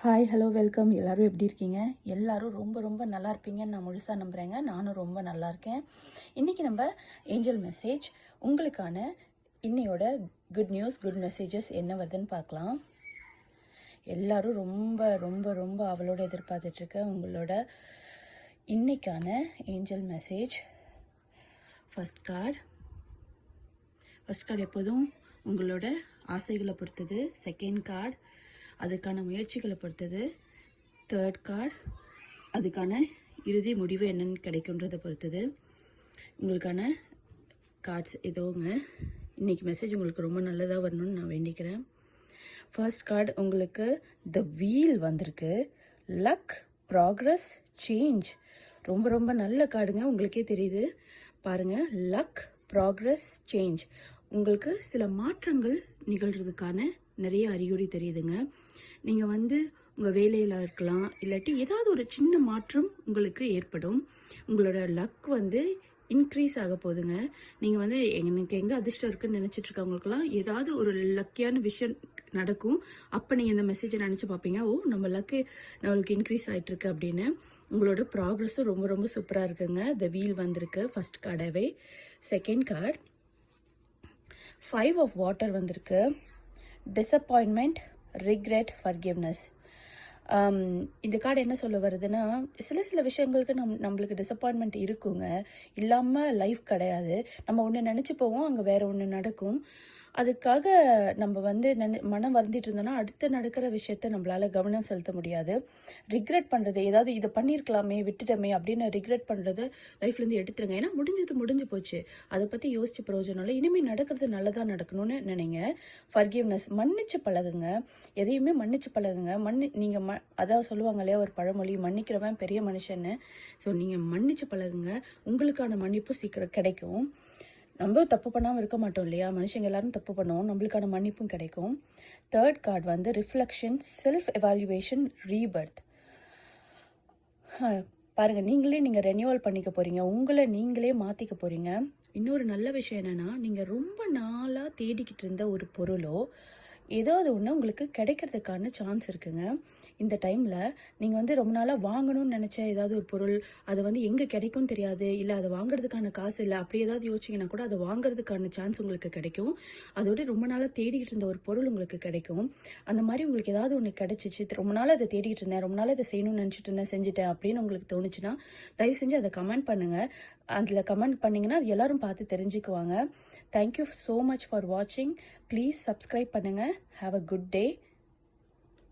Hi hello welcome. எல்லோரும் எப்படி இருக்கீங்க? எல்லோரும் ரொம்ப ரொம்ப நல்லா இருப்பீங்கன்னு நான் முழுசாக நம்புகிறேங்க. நானும் ரொம்ப நல்லா இருக்கேன். இன்றைக்கி நம்ம ஏஞ்சல் மெசேஜ் உங்களுக்கான இன்னையோட குட் நியூஸ், குட் மெசேஜஸ் என்ன வருதுன்னு பார்க்கலாம். எல்லோரும் ரொம்ப ரொம்ப ரொம்ப அவளோட எதிர்பார்த்துட்ருக்க உங்களோட இன்னைக்கான ஏஞ்சல் மெசேஜ். ஃபர்ஸ்ட் கார்டு எப்போதும் உங்களோட ஆசைகளை பொறுத்தது. செகண்ட் கார்டு அதுக்கான முயற்சிகளை பொறுத்தது. தேர்ட் கார்டு அதுக்கான இறுதி முடிவு என்னென்னு கிடைக்குன்றதை பொறுத்தது. உங்களுக்கான கார்ட்ஸ் ஏதோங்க. இன்றைக்கி மெசேஜ் உங்களுக்கு ரொம்ப நல்லதாக வரணும்னு நான் வேண்டிக்கிறேன். ஃபர்ஸ்ட் கார்டு உங்களுக்கு த வீல் வந்திருக்கு. Luck, progress, change. ரொம்ப ரொம்ப நல்ல கார்டுங்க. உங்களுக்கே தெரியுது பாருங்கள். Luck, progress, change. உங்களுக்கு சில மாற்றங்கள் நிகழ்கிறதுக்கான நிறைய அறிகுறி தெரியுதுங்க. நீங்கள் உங்கள் வேலையில் இருக்கலாம், இல்லாட்டி ஏதாவது ஒரு சின்ன மாற்றம் உங்களுக்கு ஏற்படும். உங்களோட லக் இன்க்ரீஸ் ஆக போகுதுங்க. நீங்கள் எனக்கு எங்கே அதிர்ஷ்டம் இருக்குன்னு நினச்சிட்ருக்கவங்களுக்குலாம் ஏதாவது ஒரு லக்கியான விஷயம் நடக்கும். அப்போ நீங்கள் இந்த மெசேஜை நினச்சி பார்ப்பீங்க, ஓ நம்ம லக்கு நம்மளுக்கு இன்க்ரீஸ் ஆகிட்டுருக்கு அப்படின்னு. உங்களோட ப்ராக்ரஸும் ரொம்ப ரொம்ப சூப்பராக இருக்குங்க. த வீல் வந்திருக்கு ஃபஸ்ட் கார்டாகவே. செகண்ட் கார்டு 5 ஆஃப் வாட்டர் வந்திருக்கு. Disappointment, regret, forgiveness. இந்த கார்டு என்ன சொல்ல வருதுன்னா, சில விஷயங்களுக்கு நம்மளுக்கு டிசப்பாயின்மெண்ட் இருக்குங்க. இல்லாமல் லைஃப் கிடையாது. நம்ம ஒன்று நினச்சி போவோம், அங்கே வேறு ஒன்று நடக்கும். அதுக்காக நம்ம மனம் வருந்திட்டு இருந்தோம்னா அடுத்து நடக்கிற விஷயத்த நம்மளால் கவனம் செலுத்த முடியாது. ரிக்ரெட் பண்ணுறது, ஏதாவது இதை பண்ணியிருக்கலாமே, விட்டுட்டோமே அப்படின்னு ரிக்ரெட் பண்ணுறது லைஃப்லேருந்து எடுத்துருங்க. ஏன்னா முடிஞ்சு போச்சு. அதை பற்றி யோசிச்சு பிரயோஜனம் இல்லை. இனிமேல் நடக்கிறது நல்லதாக நடக்கணும்னு நினைங்க. ஃபர்கிவ்னஸ், மன்னிச்சு பழகுங்க. எதையுமே மன்னிச்சு பழகுங்க. நீங்கள் அதான் சொல்லுவாங்க இல்லையா ஒரு பழமொழி, மன்னிக்கிறவன் பெரிய மனுஷன்னு. ஸோ நீங்கள் மன்னிச்சு பழகுங்க. உங்களுக்கான மன்னிப்பு சீக்கிரம் கிடைக்கும். நம்மளும் தப்பு பண்ணாமல் இருக்க மாட்டோம் இல்லையா? மனுஷங்க எல்லாரும் தப்பு பண்ணுவோம். நம்மளுக்கான மன்னிப்பும் கிடைக்கும். Third card reflection, self evaluation, Rebirth. பாருங்கள், நீங்கள் ரெனியூவல் பண்ணிக்க போகிறீங்க. உங்களை நீங்களே மாற்றிக்க போகிறீங்க. இன்னொரு நல்ல விஷயம் என்னென்னா, நீங்கள் ரொம்ப நாளாக தேடிக்கிட்டு இருந்த ஒரு பொருளோ ஏதாவது ஒன்று உங்களுக்கு கிடைக்கிறதுக்கான சான்ஸ் இருக்குங்க. இந்த டைமில் நீங்கள் ரொம்ப நாளாக வாங்கணும்னு நினச்ச ஏதாவது ஒரு பொருள், அது எங்கே கிடைக்கும்னு தெரியாது, இல்லை அதை வாங்குறதுக்கான காசு இல்லை, அப்படி ஏதாவது யோசிச்சிங்கன்னா கூட அதை வாங்குறதுக்கான சான்ஸ் உங்களுக்கு கிடைக்கும். அதோட ரொம்ப நாளாக தேடிக்கிட்டு இருந்த ஒரு பொருள் உங்களுக்கு கிடைக்கும். அந்த மாதிரி உங்களுக்கு ஏதாவது ஒன்று கிடைச்சிச்சு, ரொம்ப நாளாக அதை தேடிக்கிட்டு இருந்தேன், ரொம்ப நாளாக அதை செய்யணும்னு நினச்சிட்டு இருந்தேன், செஞ்சுட்டேன் அப்படின்னு உங்களுக்கு தோணுச்சுன்னா தயவு செஞ்சு அதை கமெண்ட் பண்ணுங்கள். அதில் கமெண்ட் பண்ணிங்கன்னா அது எல்லோரும் பார்த்து தெரிஞ்சுக்குவாங்க. தேங்க்யூ ஸோ மச் ஃபார் வாட்சிங். ப்ளீஸ் சப்ஸ்கிரைப் பண்ணுங்கள். Have a good day.